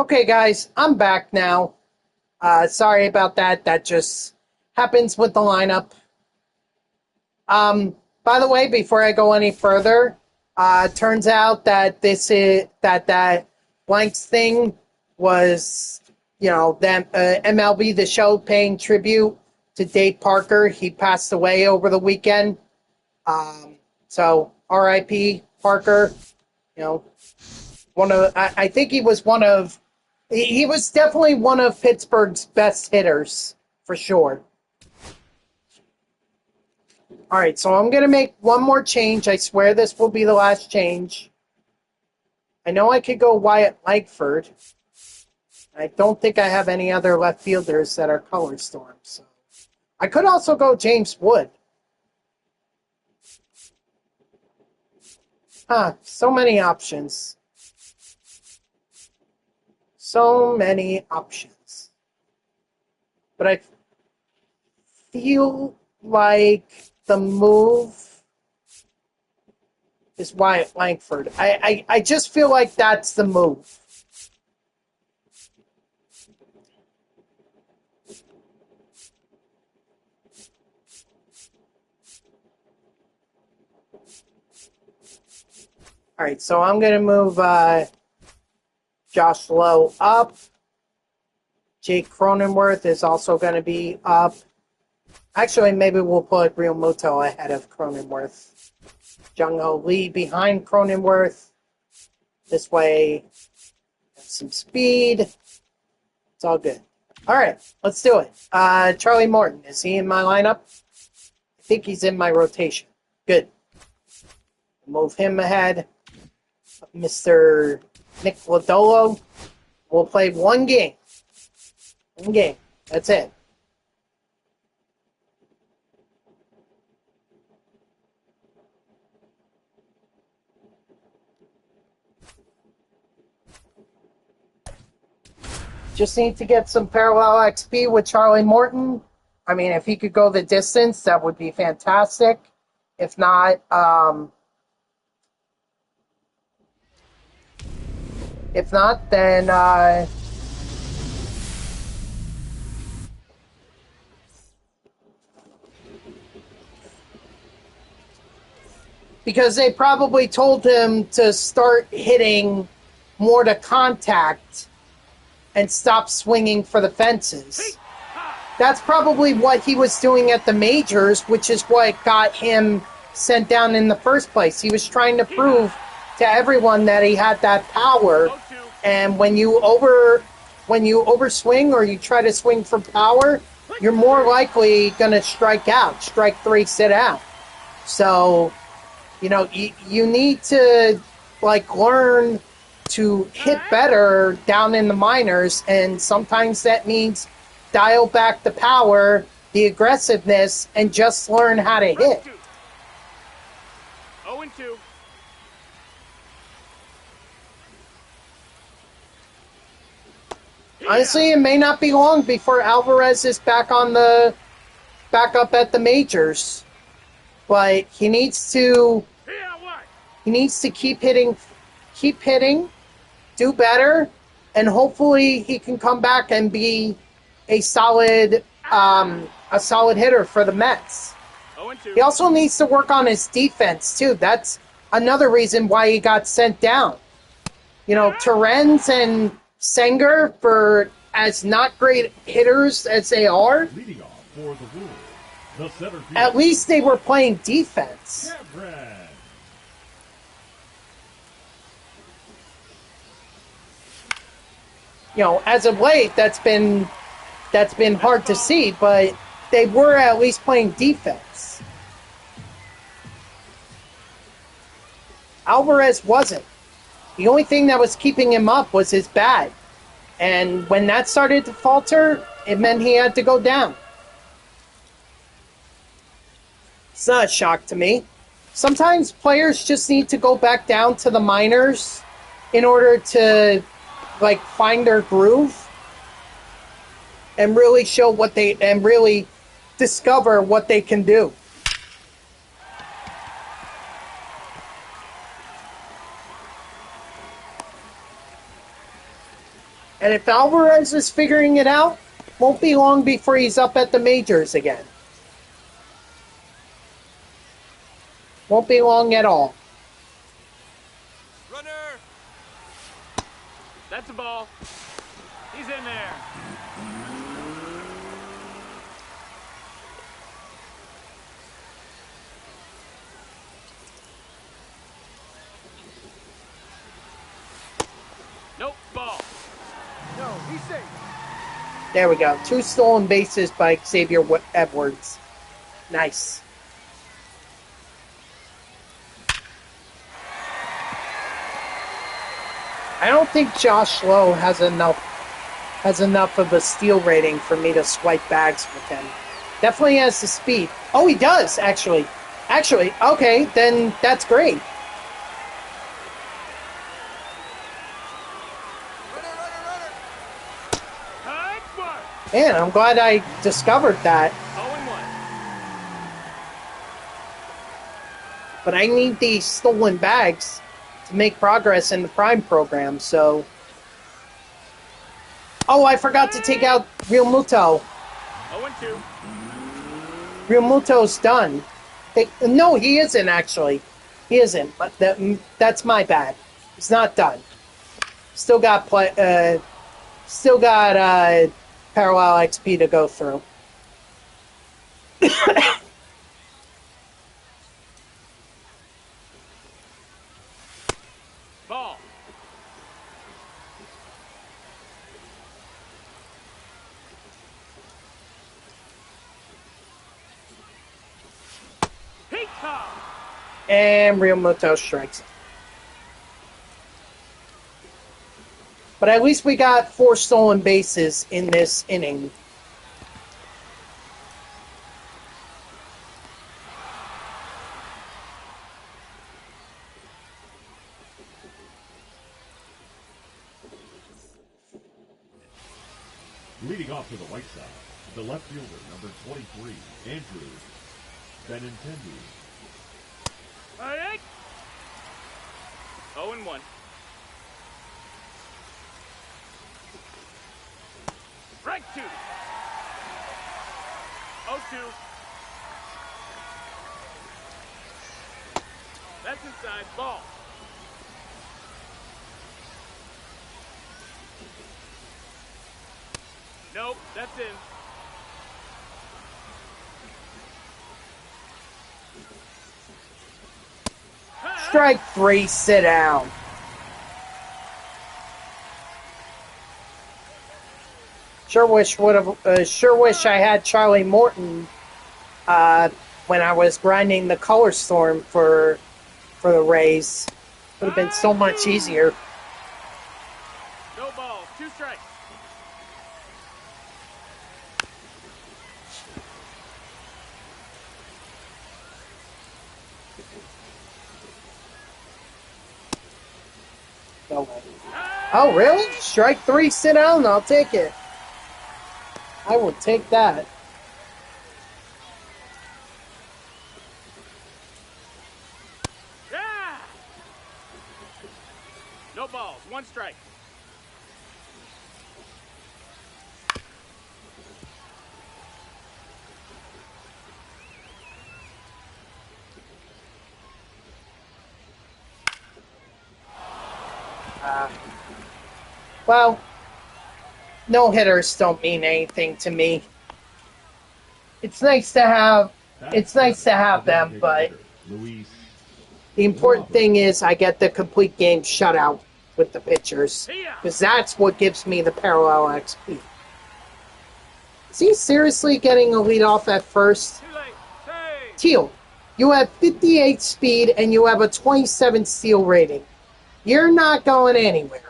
Okay, guys, I'm back now. Sorry about that. That just happens with the lineup. By the way, before I go any further, turns out that that blanks thing was, that MLB The Show paying tribute to Dave Parker. He passed away over the weekend. So R.I.P. Parker. You know, I think he was he was definitely one of Pittsburgh's best hitters, for sure. All right, so I'm going to make one more change. I swear this will be the last change. I know I could go Wyatt Langford. I don't think I have any other left fielders that are color storms. So I could also go James Wood. So many options. So many options. But I feel like the move is Wyatt Langford. I just feel like that's the move. All right, so I'm going to move Josh Lowe up. Jake Cronenworth is also going to be up. Actually, maybe we'll put Real Muto ahead of Cronenworth. Jung-Ho Lee behind Cronenworth. This way, some speed. It's all good. All right, let's do it. Charlie Morton, is he in my lineup? I think he's in my rotation. Good. Move him ahead. Mr. Nick Lodolo. We'll play one game. One game. That's it. Just need to get some parallel XP with Charlie Morton. I mean, if he could go the distance, that would be fantastic. If not, then because they probably told him to start hitting more to contact and stop swinging for the fences. That's probably what he was doing at the majors, which is what got him sent down in the first place. He was trying to prove to everyone that he had that power, and when you overswing or you try to swing for power, you're more likely going to strike out. Strike three, sit out. So, you need to learn to hit better down in the minors, and sometimes that means dial back the power, the aggressiveness, and just learn how to hit. 0-2. Honestly, it may not be long before Alvarez is back up at the majors, but he needs to keep hitting, do better, and hopefully he can come back and be a solid hitter for the Mets. 0-2. He also needs to work on his defense too. That's another reason why he got sent down. Terrence and Senger, for as not great hitters as they are, Leading off for the Wolves, the center field. at least they were playing defense. Cameron. As of late, that's been hard to see, but they were at least playing defense. Alvarez wasn't. The only thing that was keeping him up was his bat. And when that started to falter, it meant he had to go down. It's not a shock to me. Sometimes players just need to go back down to the minors in order to find their groove and really really discover what they can do. And if Alvarez is figuring it out, won't be long before he's up at the majors again. Won't be long at all. Runner! That's a ball. He's in there. Nope, ball. No, he's safe. There we go. 2 stolen bases by Xavier Edwards. Nice. I don't think Josh Lowe has enough of a steal rating for me to swipe bags with him. Definitely has the speed. Oh, he does, actually. Actually, okay, then that's great. Man, I'm glad I discovered that. 0-1. But I need these stolen bags to make progress in the Prime program, so... Oh, I forgot to take out Real Muto. 0-2. Real Muto's done. No, he isn't, actually. He isn't, but that's my bad. He's not done. Still got parallel XP to go through. Ball. And Real Muto strikes. But at least we got 4 stolen bases in this inning. Leading off to the right side, the left fielder, number 23, Andrew Benintendi. 0-1. Strike 2. 0-2. That's inside. Ball. Nope, that's in. Strike 3, sit down. Sure wish I had Charlie Morton when I was grinding the Color Storm for the Rays. Would have been so much easier. No balls. 2 strikes. No way. Oh, really? Strike 3, sit down? I'll take it. I will take that. Yeah! No balls. 1 strike. Well, no hitters don't mean anything to me. It's nice to have them, but the important thing is I get the complete game shutout with the pitchers, because that's what gives me the parallel XP. Is he seriously getting a lead off at first? Too late. Hey! Teal, you have 58 speed and you have a 27 steal rating. You're not going anywhere.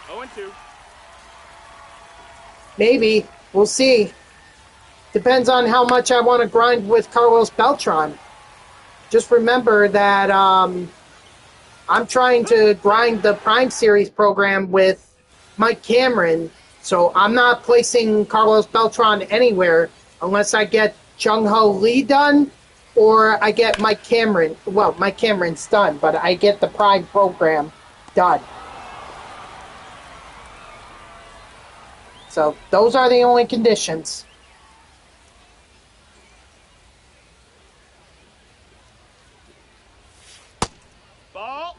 0-2. Maybe. We'll see. Depends on how much I want to grind with Carlos Beltran. Just remember that I'm trying to grind the Prime Series program with Mike Cameron, so I'm not placing Carlos Beltran anywhere unless I get Jung Ho Lee done or I get Mike Cameron. Well, Mike Cameron's done, but I get the Prime program done. So those are the only conditions. Ball.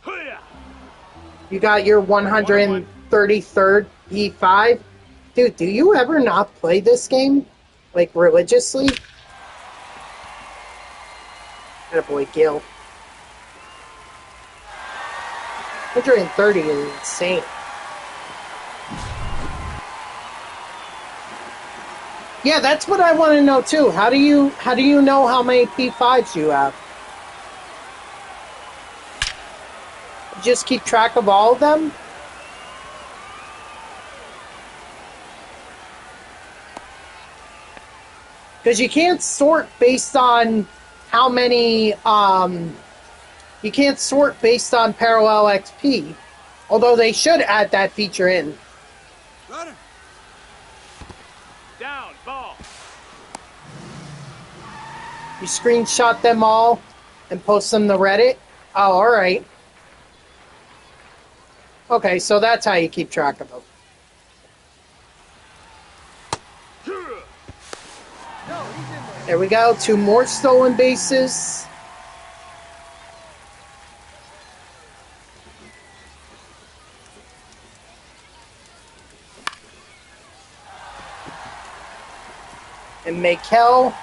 Hoo-yah. You got your 133rd P5. Dude, do you ever not play this game? Like, religiously? Attaboy, Gil. 130 is insane. Yeah, that's what I want to know too. How do you know how many P5s you have? You just keep track of all of them? Because you can't sort based on how many, you can't sort based on parallel XP. Although they should add that feature in. Runner. Down, ball. You screenshot them all and post them to Reddit? Oh, alright. Okay, so that's how you keep track of them. There we go. 2 more stolen bases. And Mikel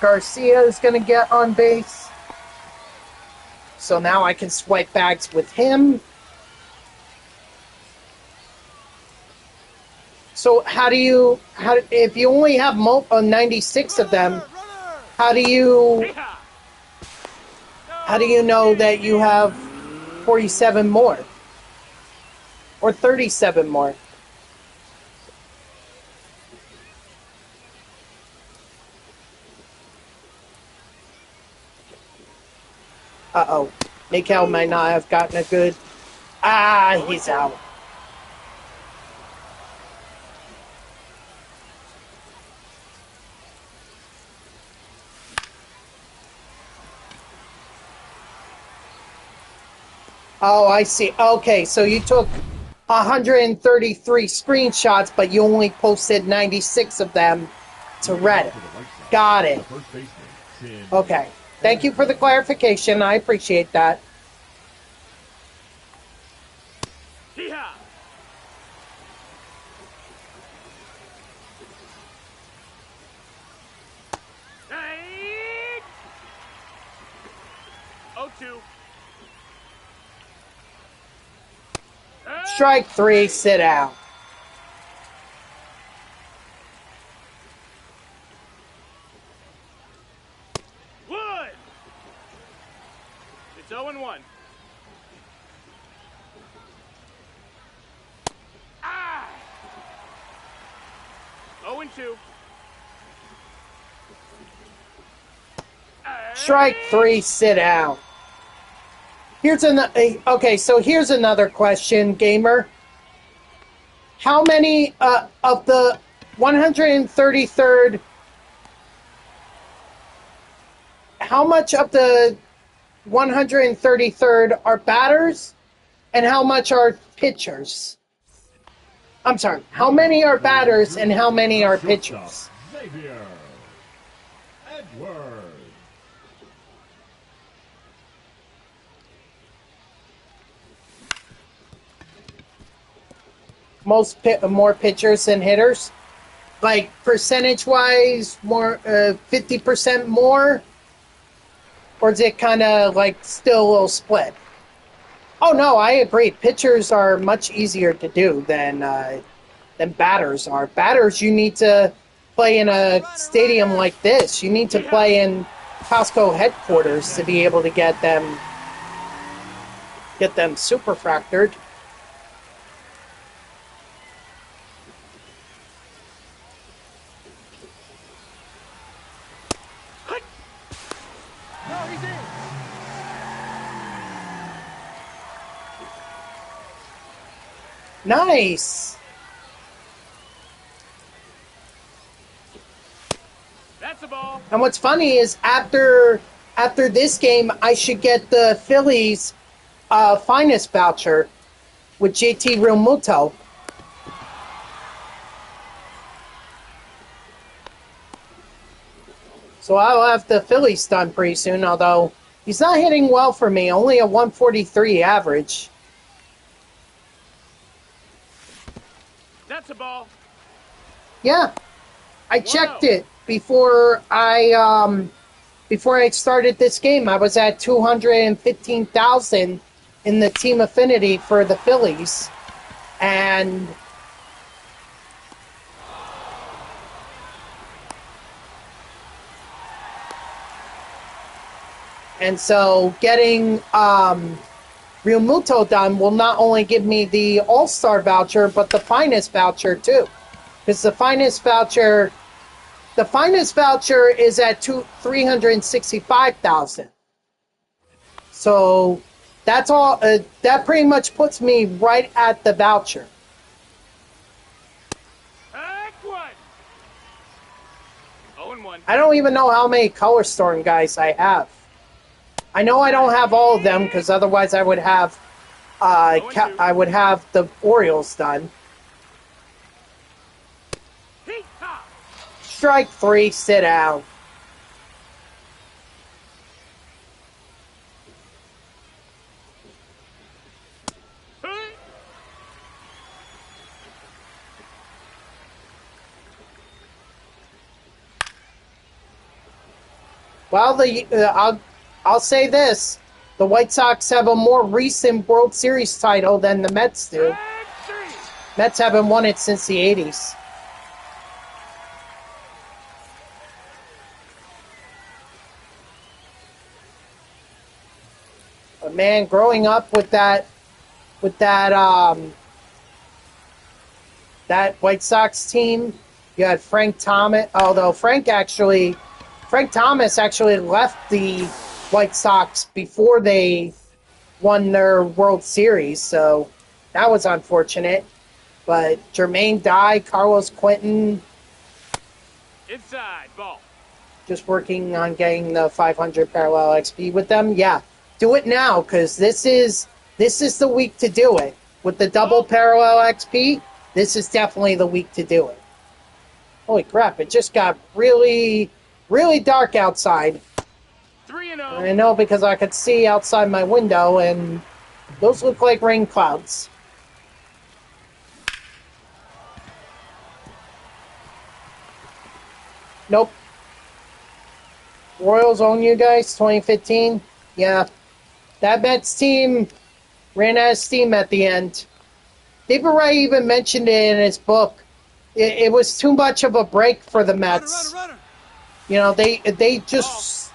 Garcia is going to get on base. So now I can swipe bags with him. So if you only have 96 of them, how do you know that you have 47 more? Or 37 more? Uh-oh. Mikel might not have gotten a good... Ah, he's out. Oh, I see. Okay, so you took 133 screenshots, but you only posted 96 of them to Reddit. Got it. Okay. Thank you for the clarification. I appreciate that. Hee-haw. Hey! 0-2. Strike 3, sit out. Wood! It's 0-1. Ah! 0-2. Strike 3, sit out. Okay, so here's another question, gamer. How many of the 133rd... How much of the 133rd are batters, and how much are pitchers? I'm sorry, how many are batters and how many are pitchers? Xavier Edwards. More pitchers than hitters? Like, percentage-wise, more 50% more? Or is it kind of, like, still a little split? Oh, no, I agree. Pitchers are much easier to do than batters are. Batters, you need to play in a stadium like this. You need to play in Costco headquarters to be able to get them super fractured. Nice. That's a ball. And what's funny is after this game, I should get the Phillies finest voucher with JT Realmuto. So I'll have the Phillies done pretty soon, although he's not hitting well for me, only a 143 average. That's a ball. Yeah, I checked it before I started this game. I was at 215,000 in the team affinity for the Phillies, and so getting Realmuto done will not only give me the All-Star voucher, but the finest voucher too. Because the finest voucher is at 365,000. So that's all. That pretty much puts me right at the voucher. Heck one. 0-1. I don't even know how many Color Storm guys I have. I know I don't have all of them because otherwise I would have the Orioles done. Hee-haw. Strike 3, sit down. Hey. Well, I'll say this: the White Sox have a more recent World Series title than the Mets do. And 3. Mets haven't won it since the 80s. But man, growing up with that White Sox team, you had Frank Thomas. Although Frank Thomas actually left the White Sox before they won their World Series, so that was unfortunate. But Jermaine Dye, Carlos Quentin, Inside ball. just working on getting the 500 parallel XP with them. Yeah, do it now because this is the week to do it. With the double parallel XP, this is definitely the week to do it. Holy crap, it just got really, really dark outside. 3-0. I know because I could see outside my window and those look like rain clouds. Nope. Royals own you guys, 2015. Yeah. That Mets team ran out of steam at the end. David Wright even mentioned it in his book. It was too much of a break for the Mets. Runner. You know, they just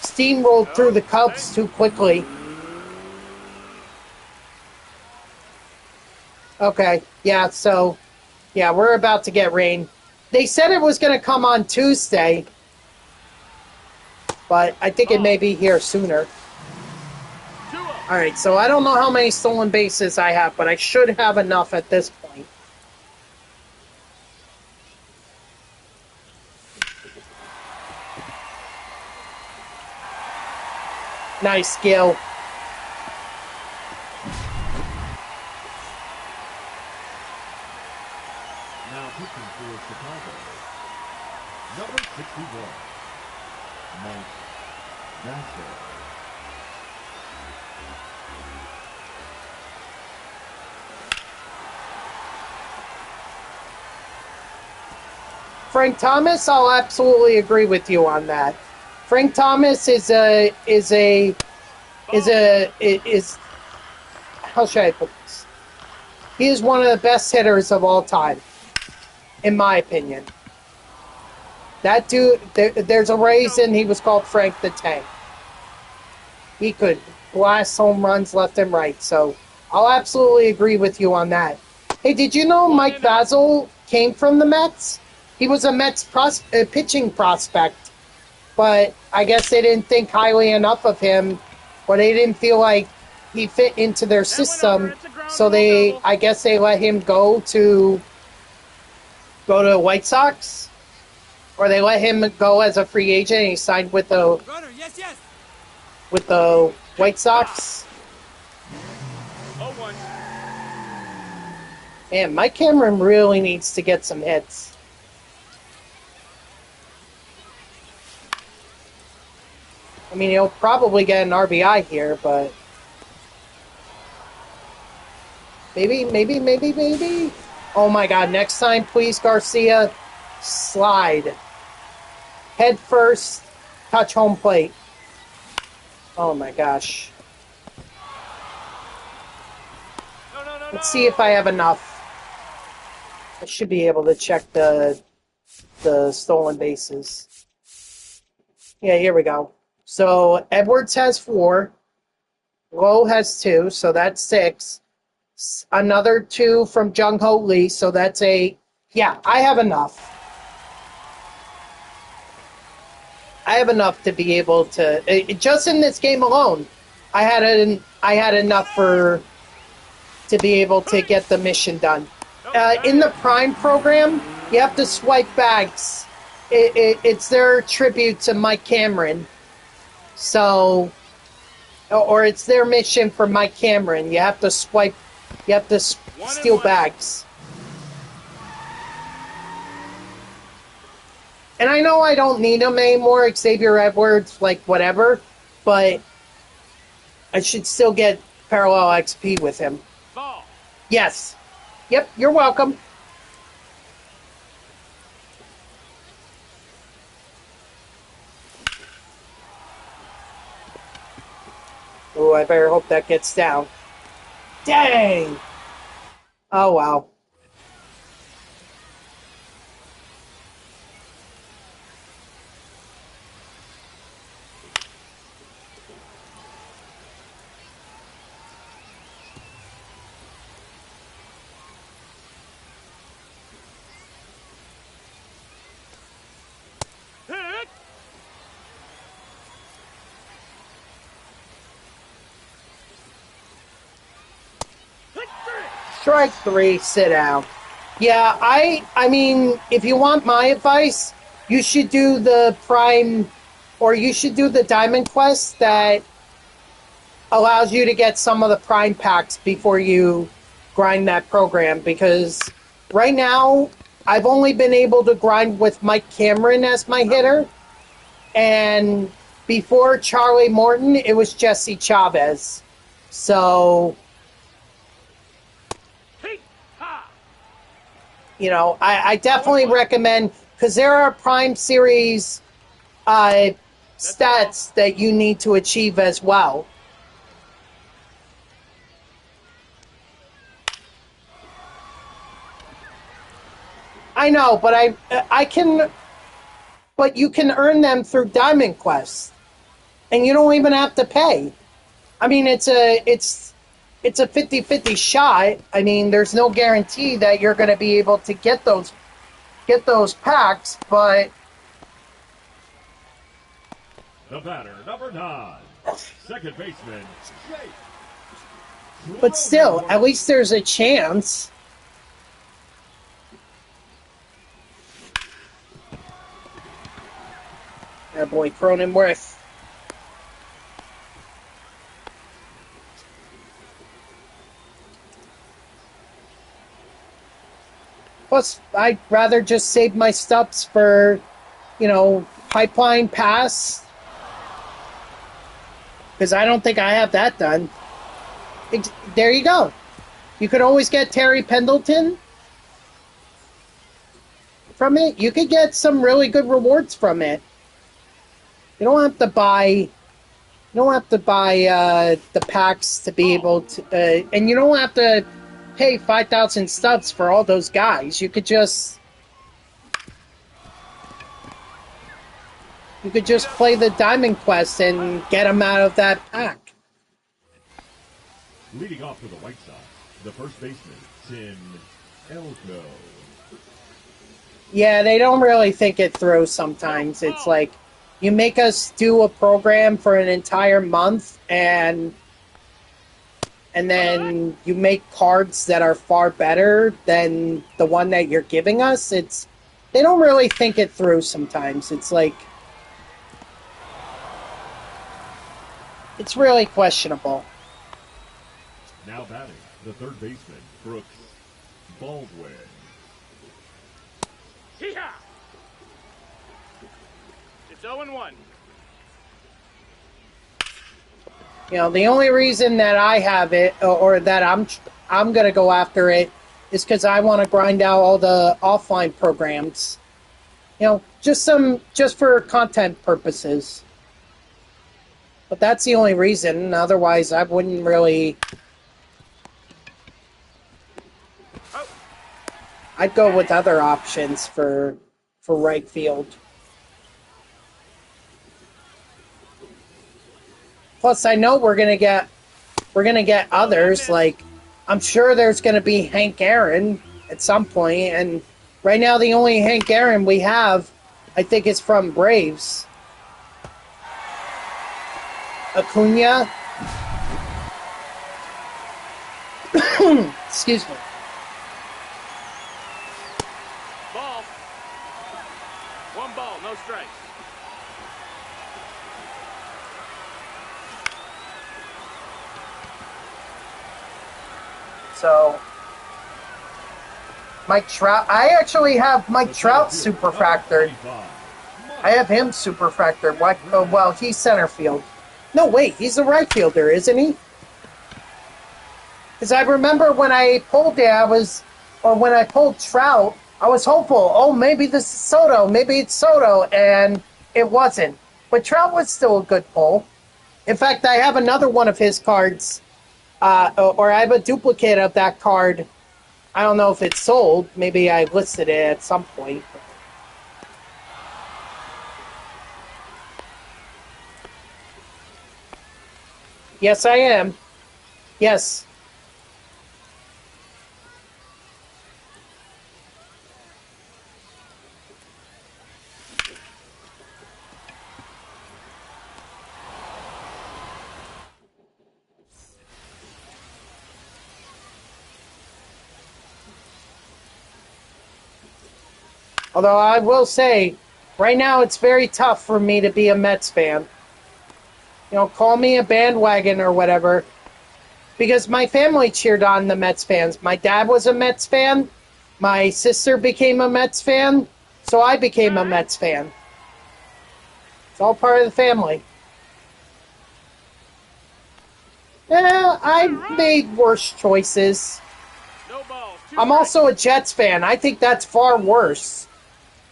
steamrolled through the Cubs too quickly. Okay, yeah, so, yeah, we're about to get rain. They said it was going to come on Tuesday, but I think it may be here sooner. 2-0. All right, so I don't know how many stolen bases I have, but I should have enough at this point. Nice skill. Now pitching for Chicago, number 61, Mike Nasser. Frank Thomas, I'll absolutely agree with you on that. Frank Thomas is how should I put this? He is one of the best hitters of all time, in my opinion. That dude, there's a reason he was called Frank the Tank. He could blast home runs left and right, so I'll absolutely agree with you on that. Hey, did you know Mike Vasil came from the Mets? He was a Mets pitching prospect, but I guess they didn't think highly enough of him, or they didn't feel like he fit into their system So I guess they let him go to the White Sox, or they let him go as a free agent and he signed with the White Sox. 0-1. Man, Mike Cameron really needs to get some hits. I mean, he'll probably get an RBI here, but maybe. Oh my God, next time, please, Garcia, slide. Head first, touch home plate. Oh my gosh. Let's see if I have enough. I should be able to check the stolen bases. Yeah, here we go. So Edwards has 4. Lowe has 2, so that's 6. Another 2 from Jung-Ho Lee, so that's 8. Yeah, I have enough. I have enough to be able to just in this game alone. I had enough to be able to get the mission done. In the Prime program, you have to swipe bags. It's their tribute to Mike Cameron. So, or it's their mission for Mike Cameron. You have to swipe. You have to steal bags. And I know I don't need him anymore, Xavier Edwards, like whatever, but I should still get parallel XP with him. Ball. Yes. Yep, you're welcome. Oh, I better hope that gets down. Dang! Oh, wow. Hit. Strike 3, sit down. Yeah, I mean, if you want my advice, you should do the Prime, or you should do the Diamond Quest that allows you to get some of the Prime packs before you grind that program, because right now, I've only been able to grind with Mike Cameron as my hitter, and before Charlie Morton, it was Jesse Chavez. So, you know, I definitely recommend, because there are Prime Series stats that you need to achieve as well. I know, but I can, but you can earn them through Diamond Quest, and you don't even have to pay. I mean, it's a 50-50 shot. I mean, there's no guarantee that you're going to be able to get those packs, but The batter, number 9, second baseman, Jake. but still, at least there's a chance. That boy Cronenworth. Plus, I'd rather just save my stubs for, you know, Pipeline Pass. Because I don't think I have that done. There you go. You could always get Terry Pendleton from it. You could get some really good rewards from it. You don't have to buy the packs to be able to, and you don't have to pay 5,000 stubs for all those guys. You could just play the Diamond Quest and get them out of that pack. Leading off for the White Sox, the first baseman, Tim Elko. Yeah, they don't really think it through sometimes. It's like, you make us do a program for an entire month, and and then you make cards that are far better than the one that you're giving us, they don't really think it through sometimes. It's like, it's really questionable. Now batting, the third baseman, Brooks Baldwin. Hee-haw! It's 0-1. You know, the only reason that I have it, or that I'm gonna go after it, is because I want to grind out all the offline programs. You know, just for content purposes. But that's the only reason. Otherwise, I wouldn't really. Oh, I'd go with other options for right field. Plus, I know we're gonna get others. Like, I'm sure there's gonna be Hank Aaron at some point, and right now the only Hank Aaron we have, I think, is from Braves. Acuna. Excuse me. ball. 1 ball, no strikes. So, Mike Trout. I actually have Mike Trout super factored. I have him super factored. What? Oh, well, he's center field. No, wait, he's a right fielder, isn't he? Because I remember when I pulled it, when I pulled Trout, I was hopeful. Oh, maybe this is Soto. Maybe it's Soto, and it wasn't. But Trout was still a good pull. In fact, I have another one of his cards, or I have a duplicate of that card. I don't know if it's sold. Maybe I listed it at some point. Yes, I am. Yes. Although I will say, right now it's very tough for me to be a Mets fan. You know, call me a bandwagon or whatever. Because my family cheered on the Mets fans. My dad was a Mets fan. My sister became a Mets fan. So I became a Mets fan. It's all part of the family. Yeah, I made worse choices. No balls, 2 I'm also a Jets fan. I think that's far worse.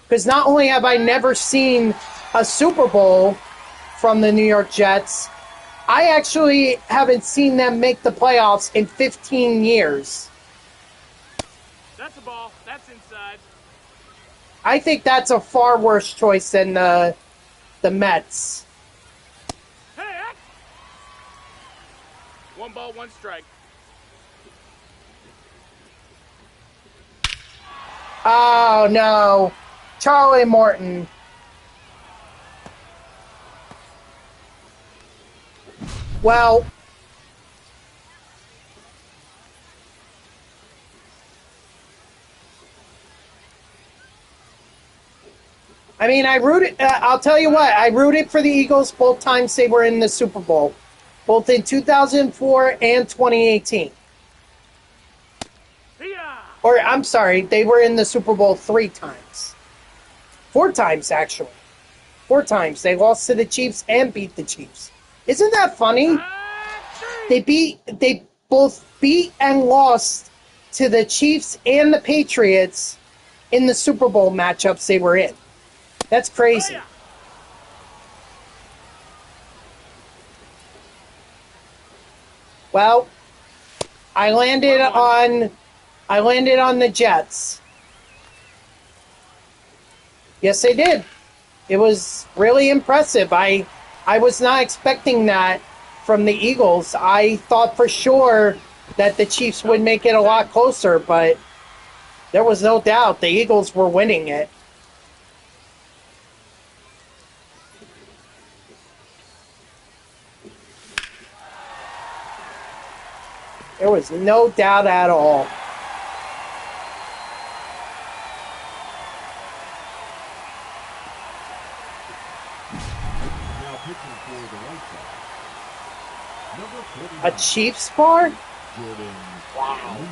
Because not only have I never seen a Super Bowl from the New York Jets, I actually haven't seen them make the playoffs in 15 years. That's a ball. That's inside. I think that's a far worse choice than the Mets. Hey, 1 ball, 1 strike. Oh, no. Charlie Morton. Well, I mean, I'll tell you what, I rooted for the Eagles both times they were in the Super Bowl, both in 2004 and 2018. Hee-haw! Or, I'm sorry, they were in the Super Bowl 3 times. 4 times, actually. 4 times. They lost to the Chiefs and beat the Chiefs. Isn't that funny? They both beat and lost to the Chiefs and the Patriots in the Super Bowl matchups they were in. That's crazy. Oh, yeah. Well, I landed on the Jets. Yes, they did. It was really impressive. I was not expecting that from the Eagles. I thought for sure that the Chiefs would make it a lot closer, but there was no doubt the Eagles were winning it. There was no doubt at all. Now pitching for the White Sox. Number 49. A Chiefs bar? Jordan Wow. Lunger.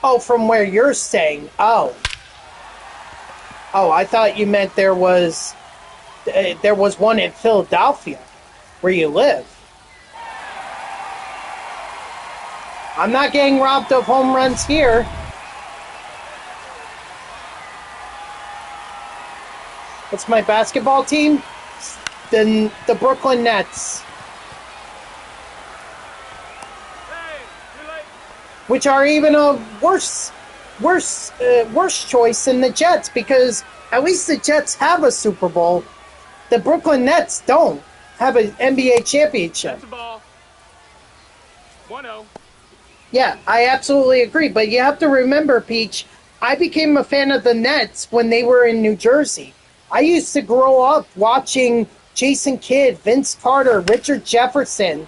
Oh, from where you're staying. Oh. Oh, I thought you meant there was one in Philadelphia where you live. I'm not getting robbed of home runs here. What's my basketball team? The Brooklyn Nets. Hey, too late. Which are even a worse choice than the Jets, because at least the Jets have a Super Bowl. The Brooklyn Nets don't have an NBA championship. That's a ball. 1-0. Yeah, I absolutely agree. But you have to remember, Peach, I became a fan of the Nets when they were in New Jersey. I used to grow up watching Jason Kidd, Vince Carter, Richard Jefferson.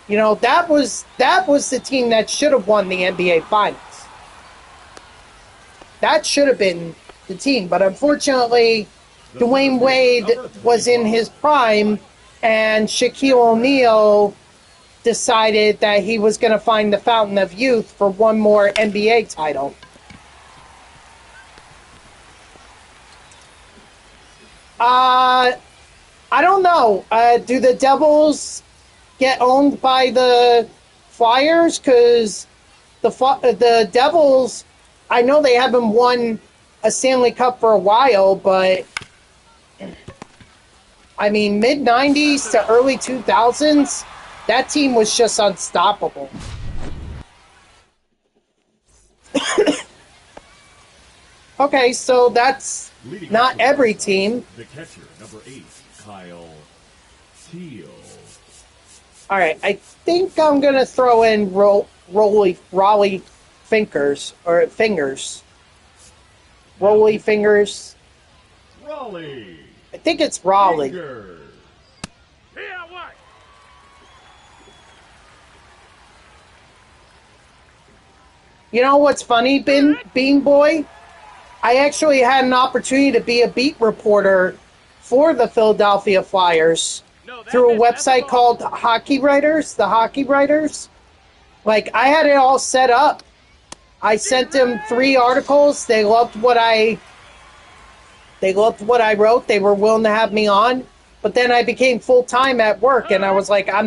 You know, that was the team that should have won the NBA Finals. That should have been the team. But unfortunately, Dwayne Wade was in his prime, and Shaquille O'Neal decided that he was going to find the fountain of youth for one more NBA title. I don't know. Do the Devils get owned by the Flyers? Because the Devils, I know they haven't won a Stanley Cup for a while, but I mean, mid-90s to early 2000s, that team was just unstoppable. Okay, so that's Leading not off the every White Sox, team. The catcher, number 8, Kyle Teal. All right, I think I'm gonna throw in Raleigh Fingers. Rolly Fingers. Raleigh. I think it's Raleigh. Fingers. Yeah, what? You know what's funny, Bean Boy? I actually had an opportunity to be a beat reporter for the Philadelphia Flyers No, that through a missed. That's website ball. called Hockey Writers, the Hockey Writers. Like, I had it all set up. I sent them 3 articles. They loved what I wrote. They were willing to have me on. But then I became full-time at work, and I was like, I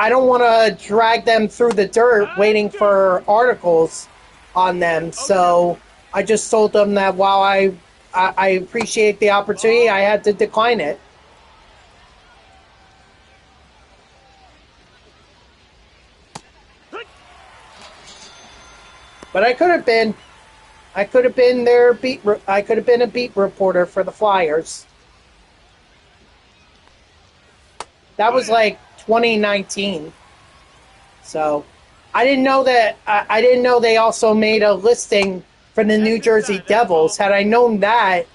don't want to drag them through the dirt waiting for articles on them. So I just told them that while I appreciate the opportunity, I had to decline it. But I could have been a beat reporter for the Flyers. That was like 2019. So I didn't know that. I didn't know they also made a listing for the New Jersey Devils. Had I known that,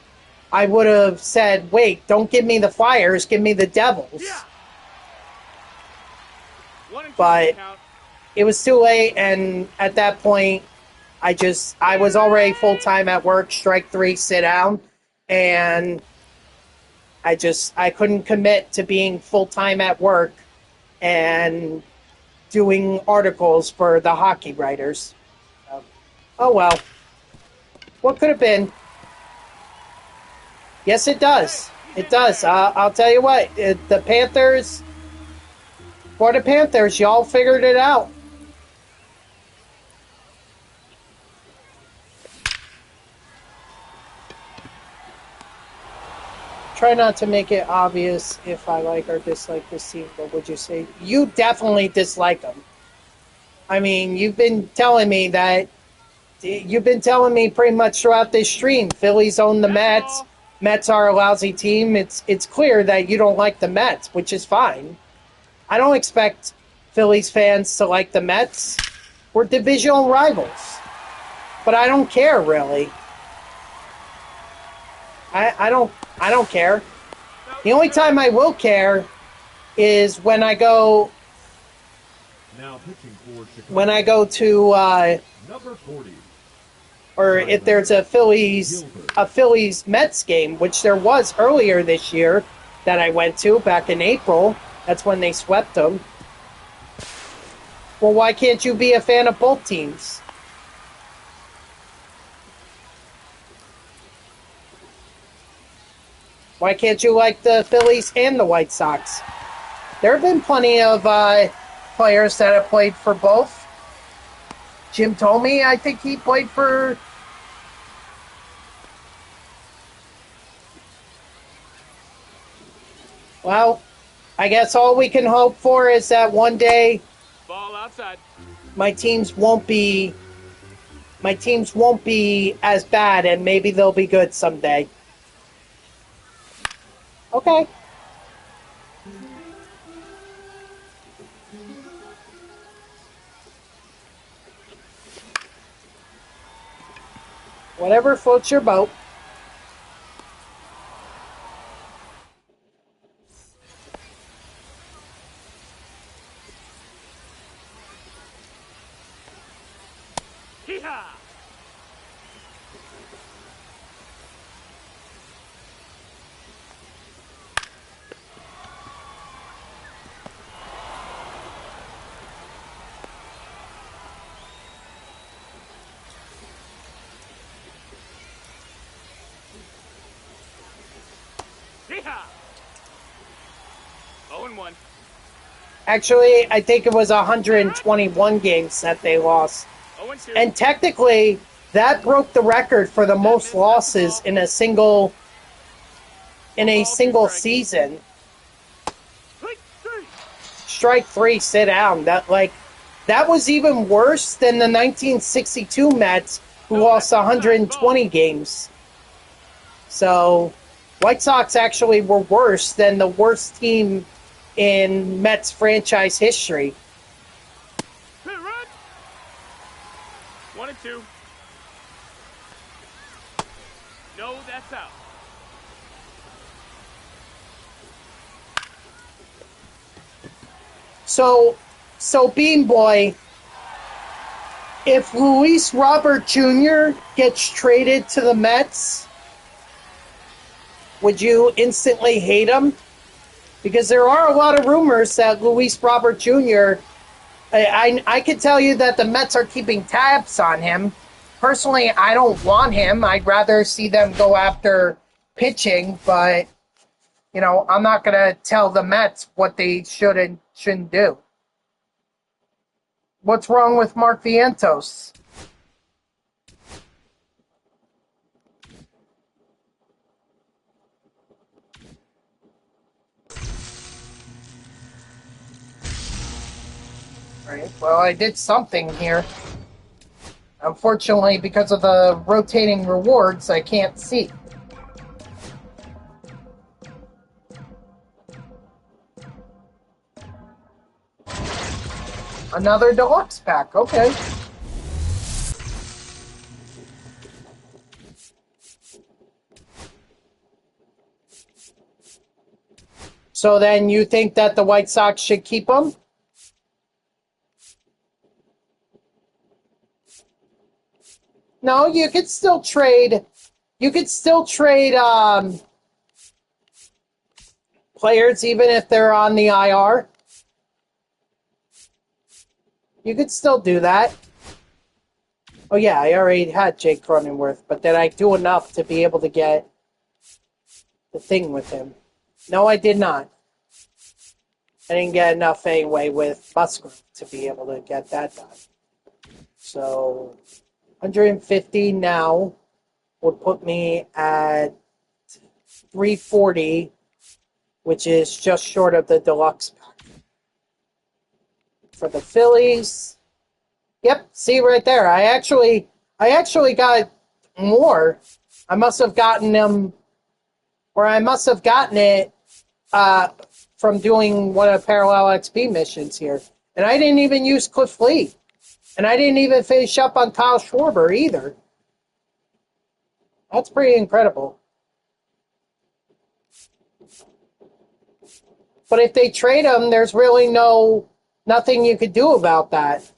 I would have said, "Wait, don't give me the Flyers, give me the Devils." Yeah. 1 and 2 But count. it was too late, and at that point, I was already full time at work. Strike 3, sit down, and I couldn't commit to being full time at work and doing articles for the Hockey Writers. Oh well. What could have been? Yes, it does. It does. I'll tell you what. The Panthers, y'all figured it out. Try not to make it obvious if I like or dislike this team, but would you say you definitely dislike them? I mean, you've been telling me pretty much throughout this stream, Phillies own the Mets, Mets are a lousy team, it's clear that you don't like the Mets, which is fine. I don't expect Phillies fans to like the Mets. We're divisional rivals. But I don't care, really. I don't care. The only time I will care is when I go Now pitching for Chicago. when I go to Number 40. or if there's a Phillies Mets game, which there was earlier this year that I went to back in April. That's when they swept them. Well, why can't you be a fan of both teams? Why can't you like the Phillies and the White Sox? There have been plenty of players that have played for both. Jim Thome, I think he played for... Well, I guess all we can hope for is that one day Ball outside. my teams won't be as bad, and maybe they'll be good someday. Okay. Whatever floats your boat. Hee-haw! Hee-haw! 0-1. Actually, I think it was 121 games that they lost. 0-2. And technically, that broke the record for the most losses in a single season. Strike three, sit down. That was even worse than the 1962 Mets, who lost 120 games. So, White Sox actually were worse than the worst team in Mets franchise history. Hit run. 1-2. No, that's out. So Bean Boy, if Luis Robert Jr. gets traded to the Mets, would you instantly hate him? Because there are a lot of rumors that Luis Robert Jr. I can tell you that the Mets are keeping tabs on him. Personally, I don't want him. I'd rather see them go after pitching, but I'm not going to tell the Mets what they should and shouldn't do. What's wrong with Mark Vientos? Right. Well, I did something here. Unfortunately, because of the rotating rewards, I can't see. Another deluxe pack. Okay. So then you think that the White Sox should keep him? No, you could still trade. You could still trade players even if they're on the IR. You could still do that. Oh yeah, I already had Jake Cronenworth, but did I do enough to be able to get the thing with him? No, I did not. I didn't get enough anyway with Musgrove to be able to get that done. So 150 now would put me at 340, which is just short of the deluxe pack. For the Phillies, yep, see right there. I actually got more. I must have gotten them Or I must have gotten it from doing one of the Parallel XP missions here. And I didn't even use Cliff Lee. And I didn't even finish up on Kyle Schwarber either. That's pretty incredible. But if they trade him, there's really nothing you could do about that.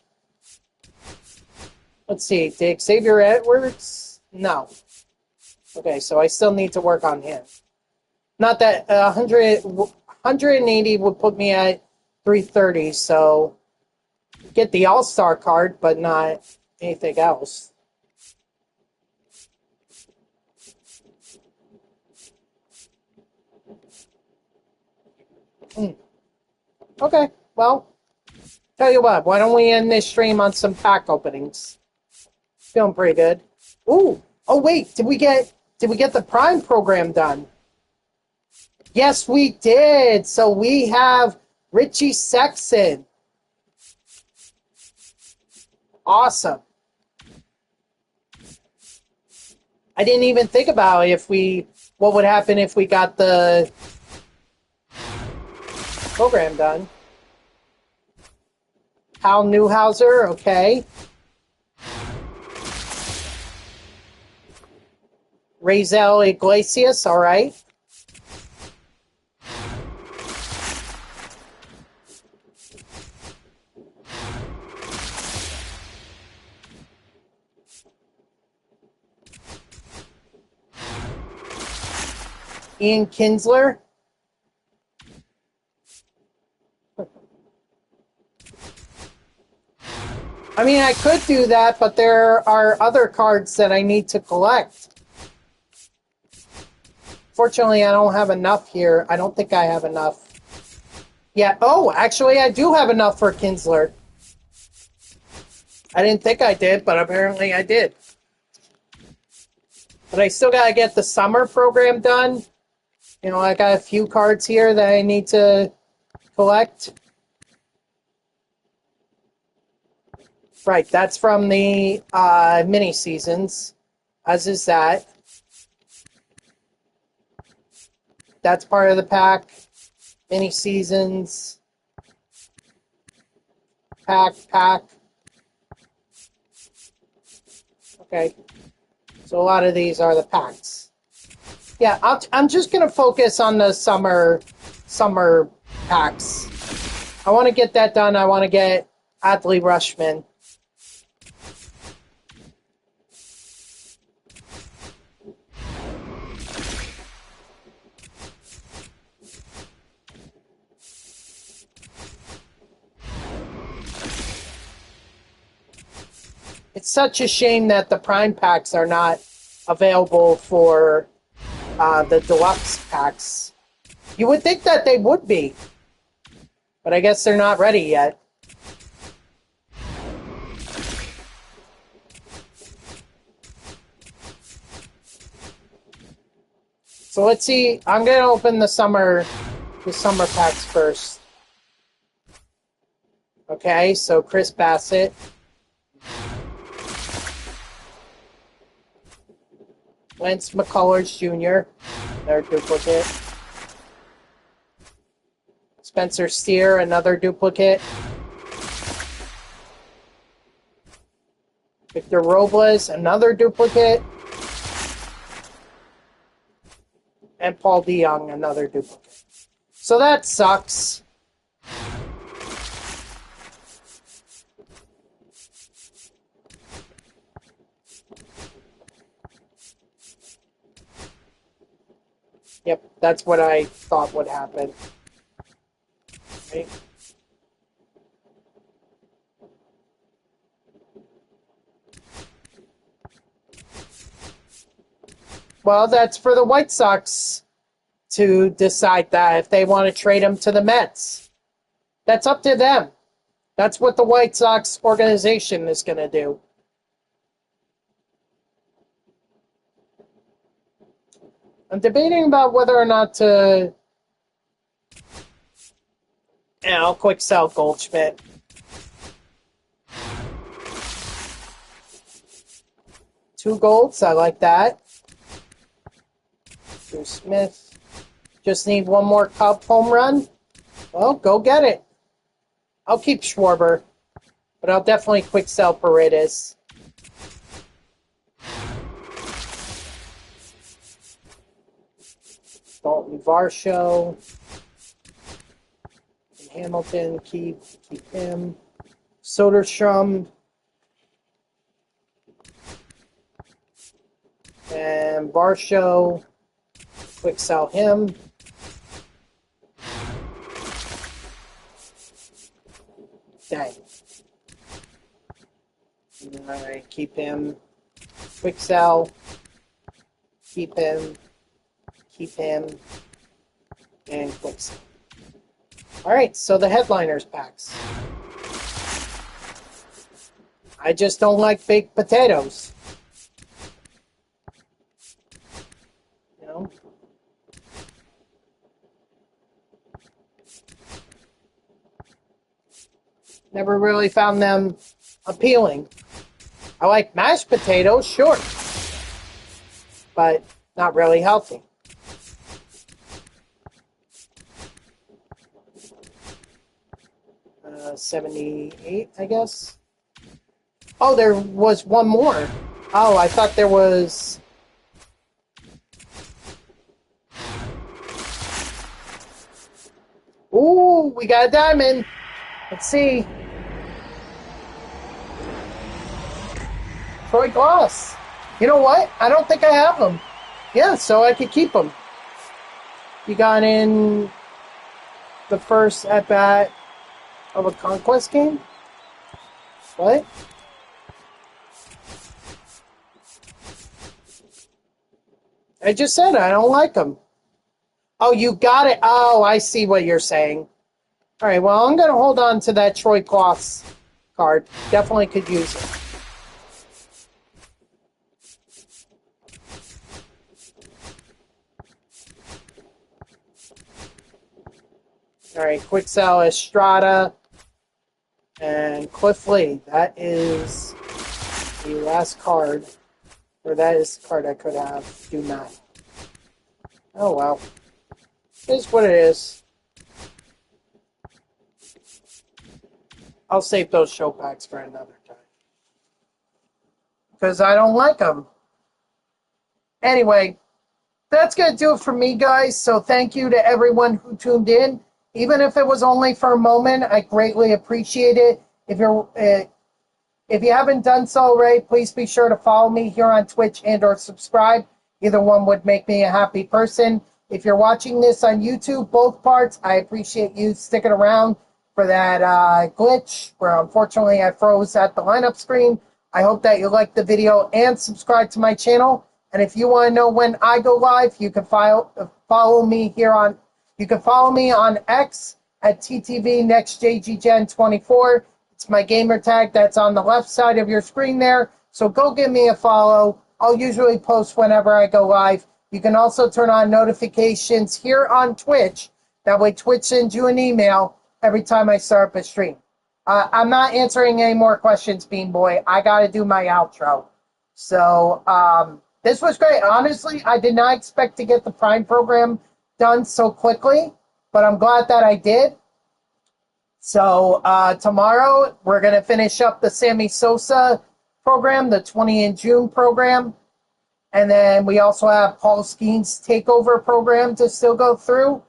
Let's see, did Xavier Edwards? No. Okay, so I still need to work on him. Not that 180 would put me at 330, so get the All-Star card, but not anything else. Okay, well, tell you what, why don't we end this stream on some pack openings? Feeling pretty good. Ooh, oh wait, did we get the Prime program done? Yes, we did. So we have Richie Sexson. Awesome. I didn't even think about what would happen if we got the program done. Hal Newhouser, okay. Razel Iglesias, all right. Ian Kinsler. I mean, I could do that, but there are other cards that I need to collect. Fortunately, I don't have enough here. I don't think I have enough. Yeah, oh, actually, I do have enough for Kinsler. I didn't think I did, but apparently I did. But I still gotta get the summer program done. You know, I got a few cards here that I need to collect. Right, that's from the mini seasons, as is that. That's part of the pack. Mini seasons. Pack. Okay. So a lot of these are the packs. Yeah, I'm just going to focus on the summer packs. I want to get that done. I want to get Adley Rushman. It's such a shame that the Prime packs are not available for the deluxe packs. You would think that they would be, but I guess they're not ready yet. So let's see. I'm gonna open the summer packs first. Okay, so Chris Bassett. Lance McCullers Jr., their duplicate. Spencer Steer, another duplicate. Victor Robles, another duplicate. And Paul DeYoung, another duplicate. So that sucks. Yep, that's what I thought would happen. Okay. Well, that's for the White Sox to decide that if they want to trade him to the Mets. That's up to them. That's what the White Sox organization is going to do. I'm debating about whether or not to, quick sell Goldschmidt. Two golds, I like that. Drew Smith. Just need one more Cub home run. Well, go get it. I'll keep Schwarber, but I'll definitely quick sell Paredes. Dalton Varsho. Hamilton, keep him. Soderstrom. And Varsho. Quick sell him. Dang. Alright, keep him. Quick sell. Keep him. Keep him. And quick sell. Alright, so the headliners packs. I just don't like baked potatoes. You know? Never really found them appealing. I like mashed potatoes, sure. But not really healthy. Uh, 78, I guess. Oh, there was one more. Oh, I thought there was... Ooh, we got a diamond. Let's see. Troy Glass. You know what? I don't think I have them. Yeah, so I could keep them. You got in the first at-bat of a conquest game? What? I just said I don't like them. Oh, you got it. Oh, I see what you're saying. All right, well, I'm going to hold on to that Troy Glass card. Definitely could use it. All right, quick sell Estrada and Cliff Lee. That is the last card, or that is the card I could have. Do not. Oh, well. It is what it is. I'll save those show packs for another time. Because I don't like them. Anyway, that's going to do it for me, guys. So thank you to everyone who tuned in. Even if it was only for a moment, I greatly appreciate it. If you haven't done so already, please be sure to follow me here on Twitch and or subscribe. Either one would make me a happy person. If you're watching this on YouTube, both parts, I appreciate you sticking around for that glitch where unfortunately I froze at the lineup screen. I hope that you liked the video and subscribe to my channel. And if you want to know when I go live, you can follow me here on. You can follow me on X at TTVNextJGGen24. It's my gamer tag that's on the left side of your screen there. So go give me a follow. I'll usually post whenever I go live. You can also turn on notifications here on Twitch. That way Twitch sends you an email every time I start up a stream. I'm not answering any more questions, Bean Boy. I got to do my outro. So this was great. Honestly, I did not expect to get the Prime program done so quickly, but I'm glad that I did. So tomorrow we're going to finish up the Sammy Sosa program, the 20 in June program. And then we also have Paul Skeen's takeover program to still go through.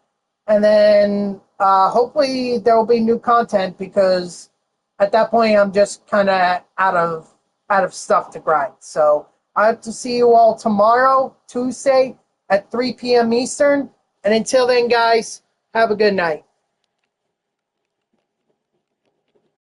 And then hopefully there will be new content because at that point I'm just kind of out of stuff to grind. So I hope to see you all tomorrow, Tuesday at 3 p.m. Eastern. And until then, guys, have a good night.